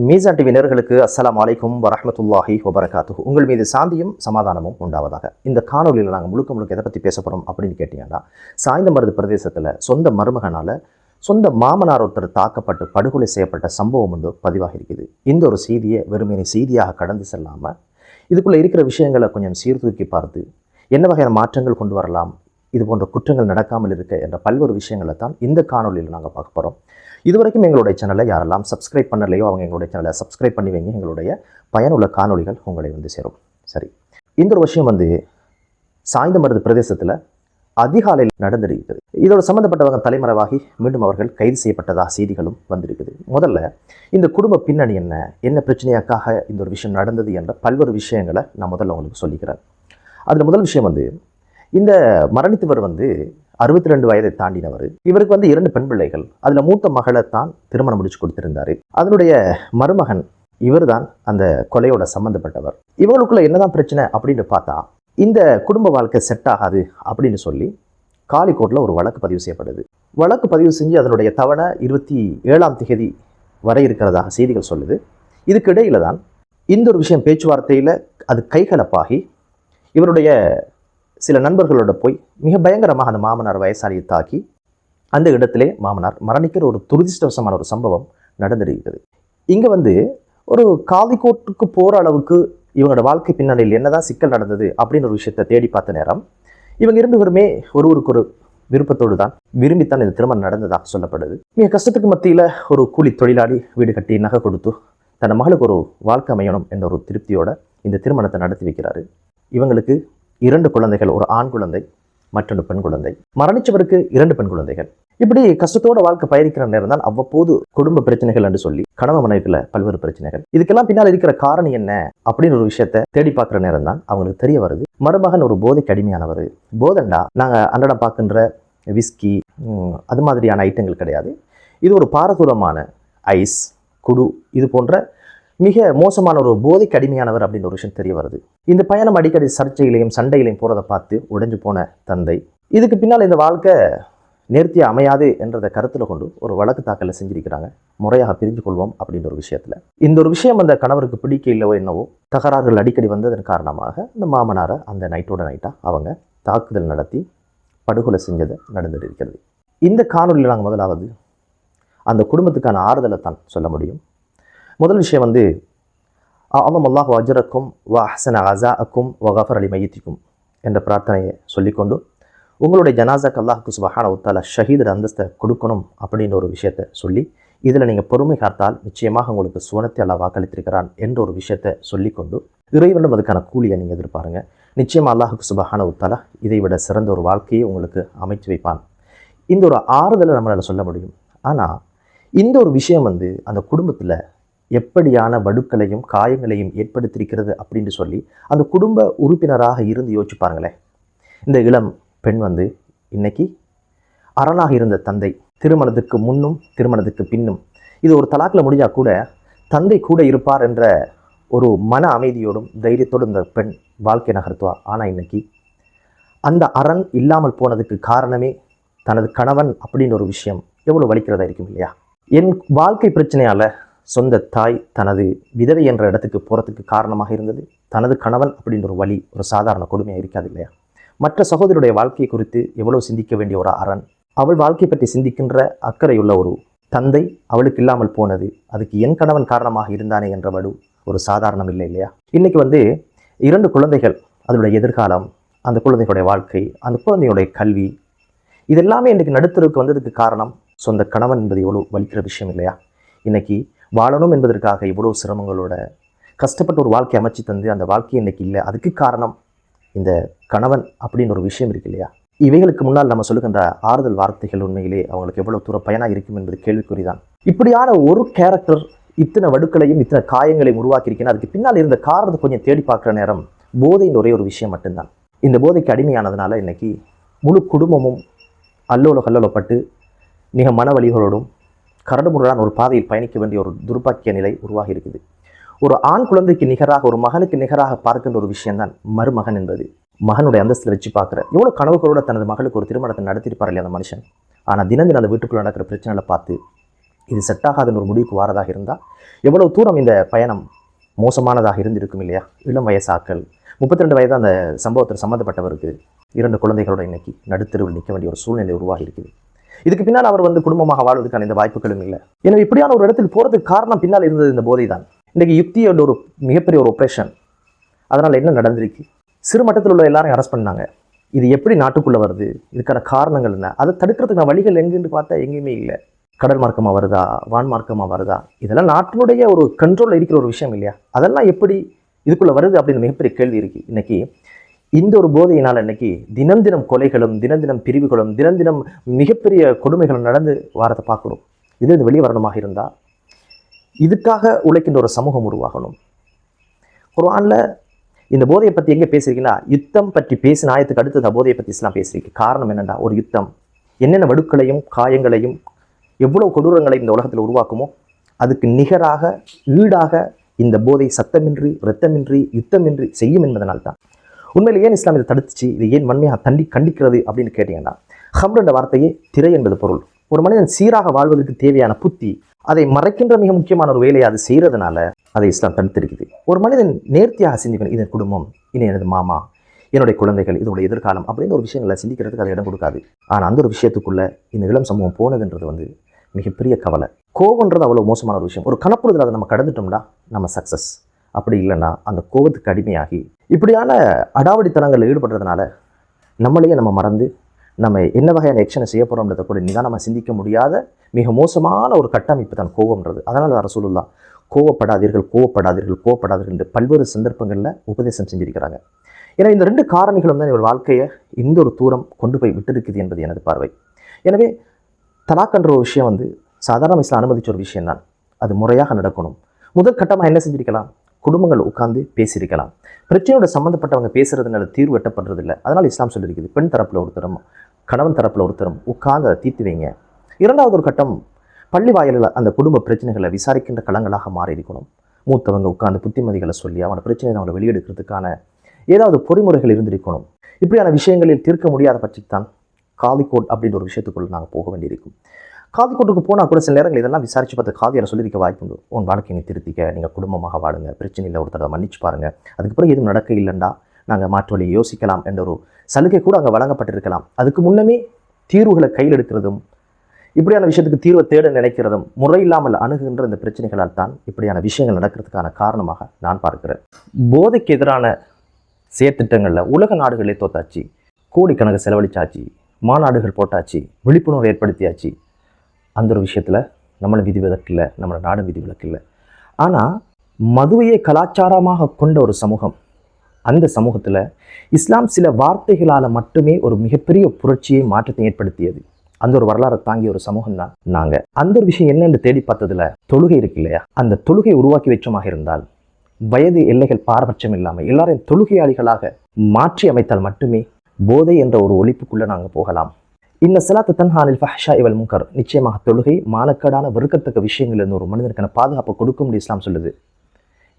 மீசான் டிவி நேயர்களுக்கு அஸ்ஸலாமு அலைக்கும் வரஹ்மத்துல்லாஹி வபரகாத்துஹு. உங்கள் மீது சாந்தியும் சமாதானமும் உண்டாவதாக. இந்த காணொலியில் நாங்கள் முழுக்க எதை பற்றி பேச போகிறோம் அப்படின்னு கேட்டிங்கன்னா, சாய்ந்தமருது பிரதேசத்தில் சொந்த மருமகனால் சொந்த மாமனார் ஒருத்தர் தாக்கப்பட்டு படுகொலை செய்யப்பட்ட சம்பவம் ஒன்று பதிவாகி இருக்குது. இந்த ஒரு செய்தியை வெறுமனே செய்தியாக கடந்து செல்லாமல் இதுக்குள்ளே இருக்கிற விஷயங்களை கொஞ்சம் சீர்தூக்கி பார்த்து என்ன வகையான மாற்றங்கள் கொண்டு வரலாம், இது போன்ற குற்றங்கள் நடக்காமல் இருக்க என்ற பல்வேறு விஷயங்களை தான் இந்த காணொலியில் நாங்கள் பார்க்க போகிறோம். இதுவரைக்கும் எங்களுடைய சேனலை யாரெல்லாம் சப்ஸ்கிரைப் பண்ணலையோ அவங்க எங்களுடைய சேனலை சப்ஸ்கிரைப் பண்ணி வைங்க. எங்களுடைய பயனுள்ள காணொலிகள் உங்களை சேரும். சரி, இந்த ஒரு விஷயம் சாய்ந்தமருது பிரதேசத்தில் அதிகாலையில் நடந்திருக்கிறது. இதோட சம்மந்தப்பட்டவங்க தலைமறைவாகி மீண்டும் அவர்கள் கைது செய்யப்பட்டதாக செய்திகளும் வந்திருக்குது. முதல்ல இந்த குடும்ப பின்னணி என்ன பிரச்சனையாக்காக இந்த ஒரு விஷயம் நடந்தது என்ற பல்வேறு விஷயங்களை நான் முதல்ல உங்களுக்கு சொல்லிக்கிறேன். அதில் முதல் விஷயம் இந்த மரணித்தவர் 62 வயதை தாண்டினவர். இவருக்கு 2 பெண் பிள்ளைகள். அதில் மூத்த மகளை தான் திருமணம் முடிச்சு கொடுத்திருந்தாரு. அதனுடைய மருமகன் இவர் தான் அந்த கொலையோட சம்மந்தப்பட்டவர். இவங்களுக்குள்ள என்னதான் பிரச்சனை அப்படின்னு பார்த்தா, இந்த குடும்ப வாழ்க்கை செட் ஆகாது அப்படின்னு சொல்லி காலிக்கோட்டில் ஒரு வழக்கு பதிவு செய்யப்படுது. வழக்கு பதிவு செஞ்சு அதனுடைய தவணை 27ஆம் தேதி வரை இருக்கிறதாக செய்திகள் சொல்லுது. இதுக்கு இடையில தான் இந்த ஒரு விஷயம் பேச்சுவார்த்தையில் அது கைகலப்பாகி இவருடைய சில நண்பர்களோட போய் மிக பயங்கரமாக அந்த மாமனார் வயசாலியை தாக்கி அந்த இடத்திலே மாமனார் மரணிக்கிற ஒரு துரதிர்ஷ்டவசமான ஒரு சம்பவம் நடந்திருக்கிறது. இங்கே ஒரு காலிக்கோட்டுக்கு போகிற அளவுக்கு இவங்களோட வாழ்க்கை பின்னணியில் என்னதான் சிக்கல் நடந்தது அப்படின்னு ஒரு விஷயத்தை தேடி பார்த்த நேரம் இவங்க 2 பேருமே ஒருவருக்கு ஒரு விருப்பத்தோடு தான் விரும்பித்தான் இந்த திருமணம் நடந்ததாக சொல்லப்படுது. மிக கஷ்டத்துக்கு மத்தியில் ஒரு கூலி தொழிலாளி வீடு கட்டி நகை கொடுத்து தன் மகளுக்கு ஒரு வாழ்க்கை அமையணும் என்ற ஒரு திருப்தியோட இந்த திருமணத்தை நடத்தி வைக்கிறாரு. இவங்களுக்கு 2 குழந்தைகள், ஒரு ஆண் குழந்தை மற்றொன்று பெண் குழந்தை. மரணிச்சவருக்கு 2 பெண் குழந்தைகள். இப்படி கஷ்டத்தோட வாழ்க்கை பயணிக்கிற நேரம் தான் அவ்வப்போது குடும்ப பிரச்சனைகள் என்று சொல்லி கணவன் மனைவிக்குள்ள பல்வேறு பிரச்சனைகள். இதுக்கெல்லாம் பின்னால் இருக்கிற காரணம் என்ன அப்படின்னு ஒரு விஷயத்தை தேடி பார்க்குற நேரம் தான் அவங்களுக்கு தெரிய வருது, மருமகன் ஒரு போதைக்கு அடிமையானவர். போதண்டா நாங்கள் அன்றாடம் பார்க்கின்ற விஸ்கி அது மாதிரியான ஐட்டங்கள் கிடையாது. இது ஒரு பாரதூரமான ஐஸ், குடு, இது போன்ற மிக மோசமான ஒரு போதைக்கு அடிமையானவர் அப்படின்ற ஒரு விஷயம் தெரிய வருது. இந்த பயணம் அடிக்கடி சர்ச்சையிலையும் சண்டையிலையும் போகிறத பார்த்து உடைஞ்சு போன தந்தை இதுக்கு பின்னால் இந்த வாழ்க்கை நேர்த்தியாக அமையாது என்றதை கருத்தில் கொண்டு ஒரு வழக்கு தாக்கலை செஞ்சிருக்கிறாங்க. முறையாக பிரிஞ்சு கொள்வோம் அப்படின்ற ஒரு விஷயத்தில். இந்த ஒரு விஷயம் அந்த கணவருக்கு பிடிக்க இல்லவோ என்னவோ தகராறுகள் அடிக்கடி வந்ததன் காரணமாக இந்த மாமனாரை அந்த நைட்டாக அவங்க தாக்குதல் நடத்தி படுகொலை செஞ்சதை நடந்துட்டு இருக்கிறது. இந்த காணொலியில் நாங்கள் முதலாவது அந்த குடும்பத்துக்கான ஆறுதலை தான் சொல்ல முடியும். முதல் விஷயம் அல்லாஹ் அஜ்ரக்கும் வ அஹ்ஸன அஸாஅக்கும் வ கஃபர லிமையித்திக்கும் என்ற பிரார்த்தனையை சொல்லிக்கொண்டு உங்களுடைய ஜனாசாக்கு அல்லாஹ்க்கு சுப்ஹானஹு வ தஆலா ஷஹீதர் அந்தஸ்தை கொடுக்கணும் அப்படின்ற ஒரு விஷயத்தை சொல்லி இதில் நீங்கள் பொறுமை காத்தால் நிச்சயமாக உங்களுக்கு சுவனத்தை அல்லாஹ் வாக்களித்திருக்கிறான் என்ற ஒரு விஷயத்தை சொல்லிக்கொண்டு இறைவனும் அதுக்கான கூலியை நீங்கள் எதிர்பாருங்க. நிச்சயமாக அல்லாஹ்க்கு சுப்ஹானஹு வ தஆலா இதை விட சிறந்த ஒரு வாழ்க்கையை உங்களுக்கு அமைச்சு வைப்பான். இந்த ஒரு ஆறுதலை நம்மளால் சொல்ல முடியும். ஆனால் இந்த ஒரு விஷயம் அந்த குடும்பத்தில் எப்படியான வடுக்களையும் காயங்களையும் ஏற்படுத்தியிருக்கிறது அப்படின்னு சொல்லி அந்த குடும்ப உறுப்பினராக இருந்து யோசிச்சு பாருங்களேன். இந்த இளம் பெண் இன்னைக்கு அரணாக இருந்த தந்தை திருமணத்துக்கு முன்னும் திருமணத்துக்கு பின்னும் இது ஒரு தலாக்கில் முடிஞ்சால் கூட தந்தை கூட இருப்பார் என்ற ஒரு மன அமைதியோடும் தைரியத்தோடும் இந்த பெண் வாழ்க்கை நகர்த்துவா. ஆனால் இன்னைக்கு அந்த அரண் இல்லாமல் போனதுக்கு காரணமே தனது கணவன் அப்படின்ற ஒரு விஷயம் எவ்வளோ வலிக்கிறதா இருக்கும் இல்லையா? என் வாழ்க்கை பிரச்சனையால் சொந்த தாய் தனது விதவை என்ற இடத்துக்கு போகிறதுக்கு காரணமாக இருந்தது தனது கணவன் அப்படின்ற ஒரு வழி ஒரு சாதாரண கொடுமையாக இருக்காது இல்லையா? மற்ற சகோதரியுடைய வாழ்க்கையை குறித்து எவ்வளோ சிந்திக்க வேண்டிய ஒரு அரண், அவள் வாழ்க்கை பற்றி சிந்திக்கின்ற அக்கறையுள்ள ஒரு தந்தை அவளுக்கு இல்லாமல் போனது அதுக்கு என் கணவன் காரணமாக இருந்தானே என்ற வடு ஒரு சாதாரணம் இல்லை இல்லையா? இன்றைக்கி 2 குழந்தைகள், அதனுடைய எதிர்காலம், அந்த குழந்தைகளுடைய வாழ்க்கை, அந்த குழந்தையுடைய கல்வி, இதெல்லாமே இன்றைக்கு நடுத்தருக்கு வந்ததுக்கு காரணம் சொந்த கணவன் என்பது எவ்வளோ வலிக்கிற விஷயம் இல்லையா? இன்றைக்கி வாழணும் என்பதற்காக இவ்வளோ சிரமங்களோட கஷ்டப்பட்ட ஒரு வாழ்க்கை அமைச்சு தந்து அந்த வாழ்க்கை இன்றைக்கி இல்லை. அதுக்கு காரணம் இந்த கணவன் அப்படின்னு ஒரு விஷயம் இருக்கு இல்லையா? இவைகளுக்கு முன்னால் நம்ம சொல்லுகின்ற ஆறுதல் வார்த்தைகள் உண்மையிலே அவங்களுக்கு எவ்வளோ தூரம் பயனாக இருக்கும் என்பது கேள்விக்குறிதான். இப்படியான ஒரு கேரக்டர் இத்தனை வடுக்களையும் இத்தனை காயங்களையும் உருவாக்கியிருக்கேன்னா அதுக்கு பின்னால் இருந்த காரணத்தை கொஞ்சம் தேடி பார்க்குற நேரம் போதையின் ஒரே ஒரு விஷயம் மட்டும்தான். இந்த போதைக்கு அடிமையானதுனால இன்னைக்கு முழு குடும்பமும் கல்லோலப்பட்டு மிக மன வலிகளோடும் கரடுமுரடான ஒரு பாதையில் பயணிக்க வேண்டிய ஒரு துர்பாக்கிய நிலை உருவாகி இருக்குது. ஒரு ஆண் குழந்தைக்கு நிகராக, ஒரு மகனுக்கு நிகராக பார்க்கின்ற ஒரு விஷயம்தான் மருமகன் என்பது. மகனுடைய அந்தஸ்தில் வச்சு பார்க்குற எவ்வளோ கனவுகளோட தனது மகளுக்கு ஒரு திருமணத்தை நடத்திருப்பார் இல்லையா அந்த மனுஷன். ஆனால் தினம் அந்த வீட்டுக்குள்ள நடக்கிற பிரச்சனைகளை பார்த்து இது செட் ஆகாதுன்னு ஒரு முடிவுக்கு வாரதாக இருந்தால் எவ்வளவு தூரம் இந்த பயணம் மோசமானதாக இருந்திருக்கும் இல்லையா? இளம் வயசாக்கள் 32 வயது அந்த சம்பவத்தில் சம்மந்தப்பட்டவருக்கு 2 குழந்தைகளோட இன்னைக்கு நடுத்தருவில் நிற்க வேண்டிய ஒரு சூழ்நிலை உருவாகி இருக்குது. இதுக்கு பின்னால் அவர் குடும்பமாக வாழ்வதற்கான இந்த வாய்ப்புகளும் இல்லை. எனவே இப்படியான ஒரு இடத்துக்கு போகிறதுக்கு காரணம் பின்னால் இருந்தது இந்த போதை தான். இன்றைக்கு யுக்தியோட ஒரு மிகப்பெரிய ஒரு ஆப்ரேஷன். அதனால் என்ன நடந்திருக்கு? சிறு மட்டத்தில் உள்ள எல்லாரையும் அரெஸ்ட் பண்ணாங்க. இது எப்படி நாட்டுக்குள்ளே வருது? இதுக்கான காரணங்கள் என்ன? அதை தடுக்கிறதுக்கான வழிகள் எங்கேன்னு பார்த்தா எங்கேயுமே இல்லை. கடல் மார்க்கமாக வருதா, வான் மார்க்கமாக வருதா, இதெல்லாம் நாட்டினுடைய ஒரு கண்ட்ரோலில் இருக்கிற ஒரு விஷயம் இல்லையா? அதெல்லாம் எப்படி இதுக்குள்ளே வருது அப்படின்னு மிகப்பெரிய கேள்வி இருக்குது. இன்னைக்கு இந்த ஒரு போதையினால் இன்னைக்கு தினம் தினம் கொலைகளும், தினம் தினம் பிரிவுகளும், தினம் தினம் மிகப்பெரிய கொடுமைகளும் நடந்து வாரத்தை பார்க்கணும். இது வெளியே வரணுமாக இருந்தால் இதுக்காக உழைக்கின்ற ஒரு சமூகம் உருவாகணும். குர்ஆன்ல இந்த போதையை பற்றி எங்கே பேசியிருக்கீங்கன்னா, யுத்தம் பற்றி பேசின ஆயத்துக்கு அடுத்தது போதையை பற்றி இஸ்லாம் பேசியிருக்கு. காரணம் என்னென்னா, ஒரு யுத்தம் என்னென்ன வடுக்களையும் காயங்களையும் எவ்வளவு கொடூரங்களையும் இந்த உலகத்தில் உருவாக்குமோ அதுக்கு நிகராக ஈடாக இந்த போதை சத்தமின்றி, இரத்தமின்றி, யுத்தமின்றி செய்யும் என்பதனால்தான். உண்மையில் ஏன் இஸ்லாம் இதை தடுத்துச்சு, இது ஏன் வன்மையாக கண்டிக்கிறது அப்படின்னு கேட்டீங்கன்னா, ஹம்ர் என்ற வார்த்தையே திரை என்பது பொருள். ஒரு மனிதன் சீராக வாழ்வதற்கு தேவையான புத்தி, அதை மறைக்கின்ற மிக முக்கியமான ஒரு வேலையை அது செய்கிறதுனால அதை இஸ்லாம் தடுத்திருக்குது. ஒரு மனிதன் நேர்த்தியாக சிந்திக்கணும். இதன் குடும்பம், இனி எனது மாமா, என்னுடைய குழந்தைகள், இதோட எதிர்காலம் அப்படின்னு ஒரு விஷயங்களை சிந்திக்கிறதுக்கு அது இடம் கொடுக்காது. ஆனால் அந்த ஒரு விஷயத்துக்குள்ள இந்த இளம் சமூகம் போனதுன்றது மிகப்பெரிய கவலை. கோவன்றது அவ்வளோ மோசமான ஒரு விஷயம். ஒரு கணப்பொழுதில் அதை நம்ம கடந்துட்டோம்னா நம்ம சக்ஸஸ். அப்படி இல்லைன்னா அந்த கோவத்துக்கு அடிமையாகி இப்படியான அடாவடித்தனங்களில் ஈடுபடுறதுனால நம்மளையே நம்ம மறந்து நம்ம என்ன வகையான ஆக்ஷனை செய்ய போகிறோம்ன்றதை கூட நிதானமாக சிந்திக்க முடியாத மிக மோசமான ஒரு கட்டமைப்பு தான் கோவம்ன்றது. அதனால் தான் ரசூலுல்லாஹ் கோவப்படாதீர்கள், கோவப்படாதீர்கள், கோவப்படாதீர்கள் என்று பல்வேறு சந்தர்ப்பங்களில் உபதேசம் செஞ்சிருக்கிறாங்க. ஏன்னா இந்த 2 காரணிகளும் தான் இவர் வாழ்க்கையை இந்த ஒரு தூரம் கொண்டு போய் விட்டிருக்குது என்பது எனது பார்வை. எனவே தலாக்ன்ற ஒரு விஷயம் சாதாரண இஸ்லாம் அனுமதிச்ச ஒரு விஷயம் தான். அது முறையாக நடக்கணும். முதல் கட்டமாக என்ன செஞ்சிருக்கலாம்? குடும்பங்கள் உட்கார்ந்து பேசியிருக்கலாம். பிரச்சனையோட சம்மந்தப்பட்டவங்க பேசுறதுனால தீர்வு எட்டப்படுறது இல்லை. அதனால் இஸ்லாம் சொல்லியிருக்குது, பெண் தரப்பில் ஒருத்தரும் கணவன் தரப்பில் ஒருத்தரும் உட்கார்ந்து அதை தீர்த்து வைங்க. 2வது ஒரு கட்டம், பள்ளி வாயிலில் அந்த குடும்ப பிரச்சனைகளை விசாரிக்கின்ற களங்களாக மாறி இருக்கணும். மூத்தவங்க உட்கார்ந்து புத்திமதிகளை சொல்லி அவனோட பிரச்சனையை அவங்களை வெளியெடுக்கிறதுக்கான ஏதாவது பொறிமுறைகள் இருந்திருக்கணும். இப்படியான விஷயங்களில் தீர்க்க முடியாத பட்சத்தான் காதி கோட் அப்படின்ற ஒரு விஷயத்துக்குள்ள நாங்கள் போக வேண்டியிருக்கும். காதி கோட்டுக்கு போனால் கூட சில நேரங்கள் இதெல்லாம் விசாரித்து பார்த்து காதியால் சொல்லியிருக்க வாய்ப்பு உண்டு. உன் வாழ்க்கையை நீ திருத்திக்க, நீங்கள் குடும்பமாக வாடுங்க, பிரச்சனையில் ஒருத்தரை மன்னிச்சு பாருங்கள், அதுக்கப்புறம் எதுவும் நடக்க இல்லைண்டா நாங்கள் மாற்று வழியை யோசிக்கலாம் என்ற ஒரு சலுகை கூட அங்கே வழங்கப்பட்டிருக்கலாம். அதுக்கு முன்னமே தீர்வுகளை கையில் எடுக்கிறதும் இப்படியான விஷயத்துக்கு தீர்வை தேட நினைக்கிறதும் முறையில்லாமல் அணுகுகின்ற இந்த பிரச்சனைகளால் தான் இப்படியான விஷயங்கள் நடக்கிறதுக்கான காரணமாக நான் பார்க்கிறேன். போதைக்கு எதிரான செயற்திட்டங்களில் உலக நாடுகளே தோத்தாச்சு, கோடிக்கணக்கு செலவழிச்சாச்சு, மாநாடுகள் போட்டாச்சு, விழிப்புணர்வு ஏற்படுத்தியாச்சு. அந்த ஒரு விஷயத்தில் நம்மளை விதிவிலக்கு இல்லை, நம்மளோட நாடு விதிவிலக்கு இல்லை. ஆனால் மதுவையை கலாச்சாரமாக கொண்ட ஒரு சமூகம், அந்த சமூகத்தில் இஸ்லாம் சில வார்த்தைகளால் மட்டுமே ஒரு மிகப்பெரிய புரட்சியை மாற்றத்தை ஏற்படுத்தியது. அந்த ஒரு வரலாறை தாங்கிய ஒரு சமூகம் தான் நாங்கள். அந்த ஒரு விஷயம் என்னென்று தேடி பார்த்ததுல தொழுகை இருக்கு இல்லையா? அந்த தொழுகை உருவாக்கி வச்சமாக இருந்தால், வயது எல்லைகள் பாரபட்சம் இல்லாமல் எல்லாரையும் தொழுகையாளிகளாக மாற்றி அமைத்தால் மட்டுமே போதை என்ற ஒரு ஒழிப்புக்குள்ளே நாங்கள் போகலாம். இன்ன ஸலாத்த தன்ஹா அனில் ஃபஹ்ஷாஇ வல் முன்கர், நிச்சயமாக தொழுகை மானக்கேடான வெறுக்கத்தக்க விஷயங்களிலிருந்து ஒரு மனிதனுக்கான பாதுகாப்பை கொடுக்கும் இஸ்லாம் சொல்லுது.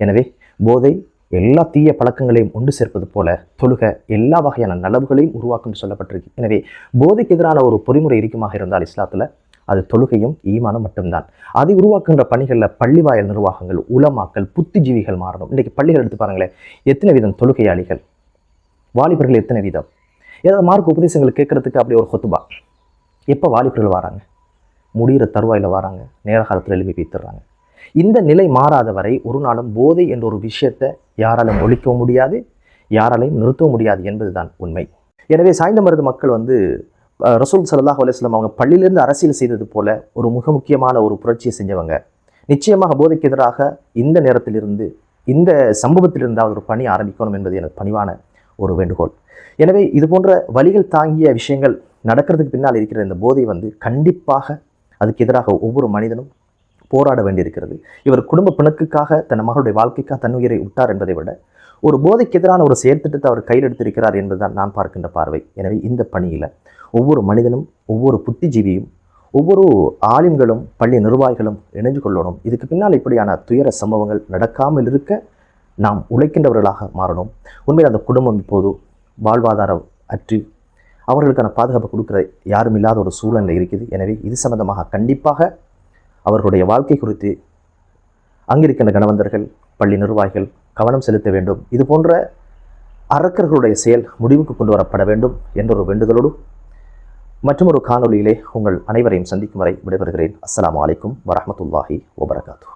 எனவே போதை எல்லா தீய பழக்கங்களையும் ஒன்று சேர்ப்பது போல தொழுகை எல்லா வகையான நலவுகளையும் உருவாக்கும் சொல்லப்பட்டிருக்கு. எனவே போதைக்கு எதிரான ஒரு பொறிமுறை இருக்குமாக இருந்தால் இஸ்லாத்தில் அது தொழுகையும் ஈமானும் மட்டும்தான். அதை உருவாக்குகின்ற பணிகளில் பள்ளிவாயல் நிர்வாகங்கள், உலமாக்கள், புத்திஜீவிகள் மாறணும். இன்றைக்கு பள்ளிகள் எடுத்து பாருங்களேன், எத்தனை வீதம் தொழுகையாளிகள், வாலிபர்கள் எத்தனை வீதம்? ஏதாவது மார்க் உபதேசங்கள் கேட்கறதுக்கு அப்படி ஒரு ஹொத்துபா. எப்போ வாலிபர்கள் வராங்க? முடிகிற தருவாயில் வராங்க, நேர காலத்தில் எழுப்பி வைத்துடுறாங்க. இந்த நிலை மாறாத வரை ஒரு நாளும் போதை என்ற ஒரு விஷயத்தை யாராலும் ஒழிக்கவும் முடியாது, யாராலையும் நிறுத்தவும் முடியாது என்பதுதான் உண்மை. எனவே சாய்ந்த மருது மக்கள் ரசூல் ஸல்லல்லாஹு அலைஹி வஸல்லம் அவங்க பள்ளியிலிருந்து அரசியல் செய்தது போல ஒரு மிக முக்கியமான ஒரு புரட்சியை செஞ்சவங்க. நிச்சயமாக போதைக்கு எதிராக இந்த நேரத்திலிருந்து, இந்த சம்பவத்திலிருந்தாவது ஒரு பணி ஆரம்பிக்கணும் என்பது எனக்கு பணிவான ஒரு வேண்டுகோள். எனவே இது போன்ற வழிகள் தாங்கிய விஷயங்கள் நடக்கிறதுக்கு பின்னால் இருக்கிற இந்த போதை கண்டிப்பாக அதுக்கு எதிராக ஒவ்வொரு மனிதனும் போராட வேண்டியிருக்கிறது. இவர் குடும்ப பிணக்குக்காக தன் மகளுடைய வாழ்க்கைக்காக தன் உயிரை விட்டார் என்பதை விட ஒரு போதைக்கு எதிரான ஒரு செயற்திட்டத்தை அவர் கையில் எடுத்திருக்கிறார் என்பதுதான் நான் பார்க்கின்ற பார்வை. எனவே இந்த பணியில் ஒவ்வொரு மனிதனும், ஒவ்வொரு புத்திஜீவியும், ஒவ்வொரு ஆலிம்களும், பள்ளி நிர்வாகிகளும் இணைஞ்சு கொள்ளணும். இதுக்கு பின்னால் இப்படியான துயர சம்பவங்கள் நடக்காமல் இருக்க நாம் உழைக்கின்றவர்களாக மாறணும். உண்மையில் அந்த குடும்பம் இப்போது வாழ்வாதாரம் அற்று அவர்களுக்கான பாதுகாப்பு கொடுக்குற யாரும் இல்லாத ஒரு சூழலில் இருக்குது. எனவே இது சம்பந்தமாக கண்டிப்பாக அவர்களுடைய வாழ்க்கை குறித்து அங்கிருக்கின்ற கணவந்தர்கள், பள்ளி நிர்வாகிகள் கவனம் செலுத்த வேண்டும். இது போன்ற அரக்கர்களுடைய செயல் முடிவுக்கு கொண்டு வரப்பட வேண்டும் என்ற ஒரு வேண்டுதலோடு மற்றொரு காணொளியிலே உங்கள் அனைவரையும் சந்திக்கும் வரை விடைபெறுகிறேன். அஸ்ஸலாமு அலைக்கும் வரஹ்மத்துல்லாஹி வபரகாத்துஹு.